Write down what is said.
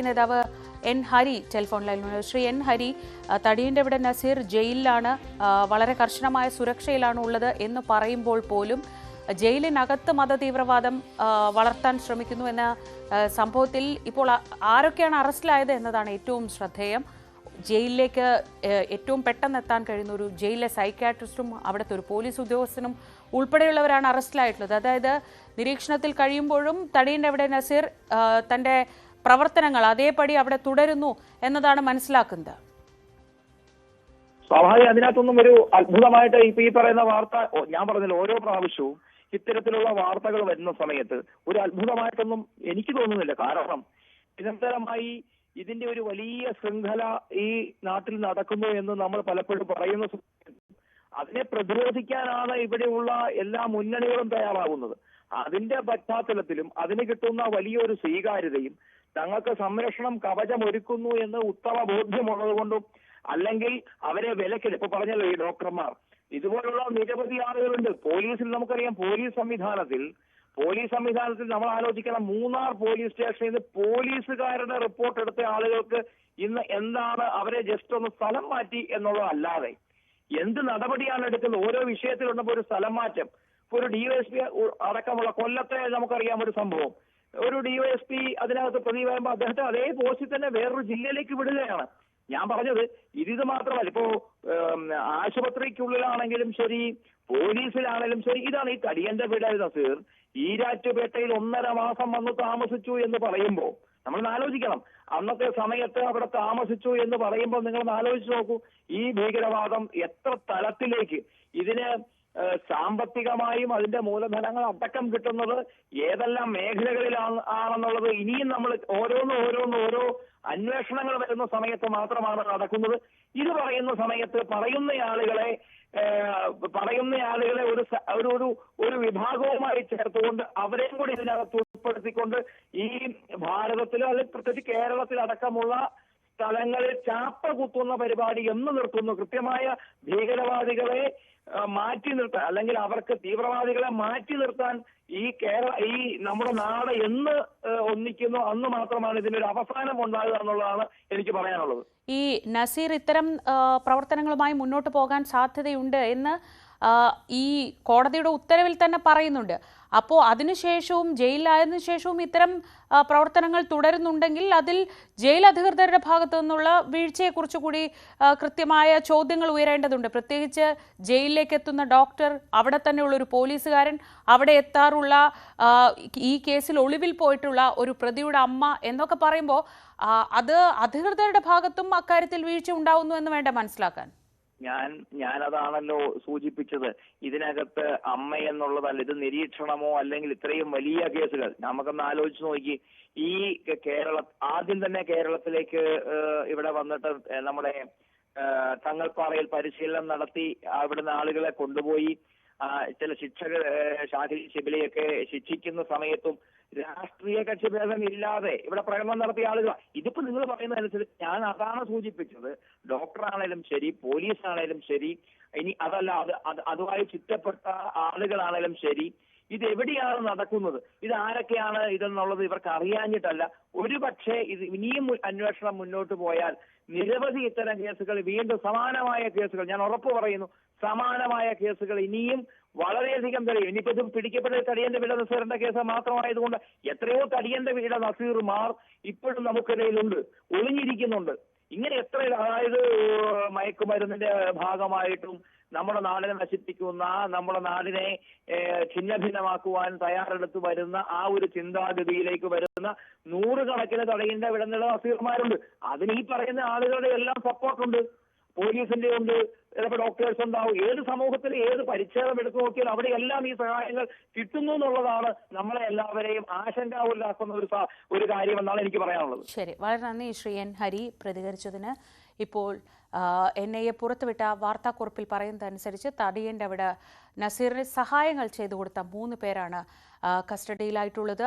നേതാവ് N Hari telephone ലൈനിലുണ്ട്. Shri N Hari, തടിയന്റെ ഇവിടെ നസീർ ജയിലിലാണ്, വളരെ കർശനമായ സുരക്ഷയിലാണ് ഉള്ളത് എന്ന് പറയുമ്പോൾ പോലും ജയിലിനകത്ത് മതതീവ്രവാദം വളർത്താൻ ശ്രമിക്കുന്നു എന്ന സംഭവത്തിൽ ഇപ്പോൾ ആരൊക്കെയാണ് അറസ്റ്റിലായത് എന്നതാണ് ഏറ്റവും ശ്രദ്ധേയം. ജയിലിലേക്ക് ഏറ്റവും പെട്ടെന്ന് എത്താൻ കഴിയുന്ന ഒരു ജയിലിലെ സൈക്യാട്രിസ്റ്റും അവിടുത്തെ ഒരു പോലീസ് ഉദ്യോഗസ്ഥനും ഉൾപ്പെടെയുള്ളവരാണ് അറസ്റ്റിലായിട്ടുള്ളത്. അതായത് നിരീക്ഷണത്തിൽ കഴിയുമ്പോഴും തടിയന്റെ അവിടെ നസീർ തന്റെ പ്രവർത്തനങ്ങൾ അതേപടി അവിടെ തുടരുന്നു എന്നതാണ് മനസ്സിലാക്കുന്നത്. സ്വാഭാവികം അതിനകത്തൊന്നും ഒരു അത്ഭുതമായിട്ട് ഇപ്പൊ ഈ പറയുന്ന വാർത്ത ഞാൻ പറഞ്ഞില്ല, ഓരോ പ്രാവശ്യവും ഇത്തരത്തിലുള്ള വാർത്തകൾ വരുന്ന സമയത്ത് ഒരു അത്ഭുതമായിട്ടൊന്നും എനിക്ക് തോന്നുന്നില്ല. കാരണം നിരന്തരമായി ഇതിന്റെ ഒരു വലിയ ശൃംഖല ഈ നാട്ടിൽ നടക്കുന്നു എന്ന് നമ്മൾ പലപ്പോഴും പറയുന്ന സമയത്ത് അതിനെ പ്രതിരോധിക്കാനാണ് ഇവിടെയുള്ള എല്ലാ മുന്നണികളും തയ്യാറാകുന്നത്. അതിന്റെ പശ്ചാത്തലത്തിലും അതിന് കിട്ടുന്ന വലിയൊരു സ്വീകാര്യതയും തങ്ങൾക്ക് സംരക്ഷണം കവചമൊരുക്കുന്നു എന്ന് ഉത്തമ ബോധ്യമുള്ളത് കൊണ്ടും, അല്ലെങ്കിൽ അവരെ വിലക്കില്ല. ഇപ്പൊ പറഞ്ഞല്ലോ ഈ ഡോക്ടർമാർ, ഇതുപോലുള്ള നിരവധി ആളുകളുണ്ട് പോലീസിൽ. നമുക്കറിയാം, പോലീസ് സംവിധാനത്തിൽ നമ്മൾ ആലോചിക്കണം, മൂന്നാർ പോലീസ് സ്റ്റേഷനിൽ നിന്ന് പോലീസുകാരുടെ റിപ്പോർട്ട് എടുത്ത ആളുകൾക്ക് ഇന്ന് എന്താണ് അവരെ ജസ്റ്റ് ഒന്ന് സ്ഥലം മാറ്റി എന്നുള്ളതല്ലാതെ എന്ത് നടപടിയാണ് എടുക്കുന്നത്? ഓരോ വിഷയത്തിലുണ്ടപ്പോൾ ഒരു സ്ഥലം മാറ്റം. ഇപ്പൊ ഒരു ഡിവൈഎസ്പി അടക്കമുള്ള കൊല്ലത്തെ നമുക്കറിയാം ഒരു സംഭവം, ഒരു ഡിവൈഎസ്പി അതിനകത്ത് പ്രതി വരുമ്പോൾ അദ്ദേഹത്തെ അതേ പോസ്റ്റിൽ തന്നെ വേറൊരു ജില്ലയിലേക്ക് വിടുകയാണ്. ഞാൻ പറഞ്ഞത് ഇത് മാത്രമല്ല, ഇപ്പോ ആശുപത്രിക്കുള്ളിലാണെങ്കിലും ശരി, പോലീസിലാണെങ്കിലും ശരി, ഇതാണ് ഈ തടിയന്റെ വീട് നസീർ ഈരാറ്റുപേട്ടയിൽ 1.5 മാസം വന്ന് താമസിച്ചു എന്ന് പറയുമ്പോൾ നമ്മൾ ആലോചിക്കണം. അന്നത്തെ സമയത്ത് അവിടെ താമസിച്ചു എന്ന് പറയുമ്പോൾ നിങ്ങൾ ആലോചിച്ച് നോക്കൂ, ഈ ഭീകരവാദം എത്ര തലത്തിലേക്ക് ഇതിന് സാമ്പത്തികമായും അതിന്റെ മൂലധനങ്ങൾ അടക്കം കിട്ടുന്നത് ഏതെല്ലാം മേഖലകളിലാണെന്നുള്ളത് ഇനിയും നമ്മൾ ഓരോ അന്വേഷണങ്ങൾ വരുന്ന സമയത്ത് മാത്രമാണ് നടക്കുന്നത്. ഇത് പറയുന്ന സമയത്ത് പറയുന്ന ആളുകളെ ഒരു വിഭാഗവുമായി ചേർത്തുകൊണ്ട് അവരെയും കൂടി ഇതിനകത്ത് ഉൾപ്പെടുത്തിക്കൊണ്ട് ഈ ഭാരതത്തിലോ അല്ലെങ്കിൽ പ്രത്യേകിച്ച് കേരളത്തിലടക്കമുള്ള സ്ഥലങ്ങളിൽ ചാപ്പ കുത്തുന്ന പരിപാടി എന്ന് നിർത്തുന്നു. കൃത്യമായ ഭീകരവാദികളെ മാറ്റി നിർത്താൻ, അല്ലെങ്കിൽ അവർക്ക് തീവ്രവാദികളെ മാറ്റി നിർത്താൻ ഈ നമ്മുടെ നാട് എന്ന് ഒന്നിക്കുന്നു അന്ന് മാത്രമാണ് ഇതിനൊരു അവസാനം ഉണ്ടാകുക എന്നുള്ളതാണ് എനിക്ക് പറയാനുള്ളത്. ഈ നസീർ ഇത്തരം പ്രവർത്തനങ്ങളുമായി മുന്നോട്ട് പോകാൻ സാധ്യതയുണ്ട് എന്ന് ഈ കോടതിയുടെ ഉത്തരവിൽ തന്നെ പറയുന്നുണ്ട്. അപ്പോൾ അതിനുശേഷവും ജയിലിലായതിനു ശേഷവും ഇത്തരം പ്രവർത്തനങ്ങൾ തുടരുന്നുണ്ടെങ്കിൽ അതിൽ ജയിൽ അധികൃതരുടെ ഭാഗത്തു നിന്നുള്ള വീഴ്ചയെക്കുറിച്ച് കൂടി കൃത്യമായ ചോദ്യങ്ങൾ ഉയരേണ്ടതുണ്ട്. പ്രത്യേകിച്ച് ജയിലിലേക്ക് എത്തുന്ന ഡോക്ടർ, അവിടെ തന്നെയുള്ളൊരു പോലീസുകാരൻ, അവിടെ എത്താറുള്ള ഈ കേസിൽ ഒളിവിൽ പോയിട്ടുള്ള ഒരു പ്രതിയുടെ അമ്മ എന്നൊക്കെ പറയുമ്പോൾ അത് അധികൃതരുടെ ഭാഗത്തും അക്കാര്യത്തിൽ വീഴ്ച ഉണ്ടാവുന്നു എന്ന് വേണ്ട മനസ്സിലാക്കാൻ. ഞാനതാണല്ലോ സൂചിപ്പിച്ചത്. ഇതിനകത്ത് അമ്മ എന്നുള്ളതല്ല, ഇത് നിരീക്ഷണമോ അല്ലെങ്കിൽ ഇത്രയും വലിയ കേസുകൾ നമുക്കൊന്ന് ആലോചിച്ച് നോക്കി. ഈ ആദ്യം തന്നെ കേരളത്തിലേക്ക് ഇവിടെ വന്നിട്ട് നമ്മുടെ തങ്ങൾപ്പാറയിൽ പരിശീലനം നടത്തി അവിടുന്ന് ആളുകളെ കൊണ്ടുപോയി ചില ശിക്ഷകൾ ശിബിലയൊക്കെ ശിക്ഷിക്കുന്ന സമയത്തും രാഷ്ട്രീയ കക്ഷി ഭേദമില്ലാതെ ഇവിടെ പ്രകടനം നടത്തിയ ആളുകൾ. ഇതിപ്പോ നിങ്ങൾ പറയുന്നതനുസരിച്ച് ഞാൻ അതാണ് സൂചിപ്പിച്ചത്. ഡോക്ടറാണേലും ശരി, പോലീസാണേലും ശരി, ഇനി അതല്ല അതുമായി ചുറ്റപ്പെട്ട ആളുകളാണേലും ശരി, ഇത് എവിടെയാണ് നടക്കുന്നത്, ഇത് ആരൊക്കെയാണ് ഇതെന്നുള്ളത് ഇവർക്ക് അറിയാഞ്ഞിട്ടല്ല. ഒരു പക്ഷേ ഇത് ഇനിയും അന്വേഷണം മുന്നോട്ട് പോയാൽ നിരവധി ഇത്തരം കേസുകൾ, വീണ്ടും സമാനമായ കേസുകൾ, ഞാൻ ഉറപ്പ് പറയുന്നു, സമാനമായ കേസുകൾ ഇനിയും വളരെയധികം തെളിയും. ഇനിയിപ്പോ ഇത് പിടിക്കപ്പെട്ട തടിയന്റെ വീട് നസീറിന്റെ കേസ് മാത്രമായതുകൊണ്ട് എത്രയോ തടിയന്റെ വീട് നസീർമാർ ഇപ്പോഴും നമുക്കിടയിലുണ്ട്, ഒളിഞ്ഞിരിക്കുന്നുണ്ട്. ഇങ്ങനെ എത്ര, അതായത് മയക്കുമരുന്നിന്റെ ഭാഗമായിട്ടും നമ്മുടെ നാടിനെ നശിപ്പിക്കുന്ന, നമ്മുടെ നാടിനെ ഛിന്നഭിന്നമാക്കുവാൻ തയ്യാറെടുത്ത് വരുന്ന ആ ഒരു ചിന്താഗതിയിലേക്ക് വരുന്ന നൂറുകണക്കിന് തടയിന്റെ വിടന്നുള്ള നസീർമാരുണ്ട്. അതിന് ഈ പറയുന്ന ആളുകളുടെ എല്ലാം സപ്പോർട്ടുണ്ട്, പോലീസിന്റെ ഉണ്ട്, ചിലപ്പോൾ ഡോക്ടേഴ്സ് ഉണ്ടാവും. ഏത് സമൂഹത്തിൽ ഏത് പരിച്ഛേദം എടുത്തു നോക്കിയാൽ അവിടെയെല്ലാം ഈ സഹായങ്ങൾ കിട്ടുന്നു എന്നുള്ളതാണ് നമ്മളെ എല്ലാവരെയും ആശങ്കാവുള്ളാക്കുന്ന ഒരു കാര്യമെന്നാണ് എനിക്ക് പറയാനുള്ളത്. ശരി, വളരെ നന്ദി ശ്രീ എൻ ഹരി പ്രതികരിച്ചതിന്. ഇപ്പോൾ NIA പുറത്തുവിട്ട വാർത്താക്കുറിപ്പിൽ പറയുന്നതനുസരിച്ച് തടിയന്റെ അവിടെ നസീറിന് സഹായങ്ങൾ ചെയ്തു കൊടുത്ത 3 പേരാണ് കസ്റ്റഡിയിലായിട്ടുള്ളത്.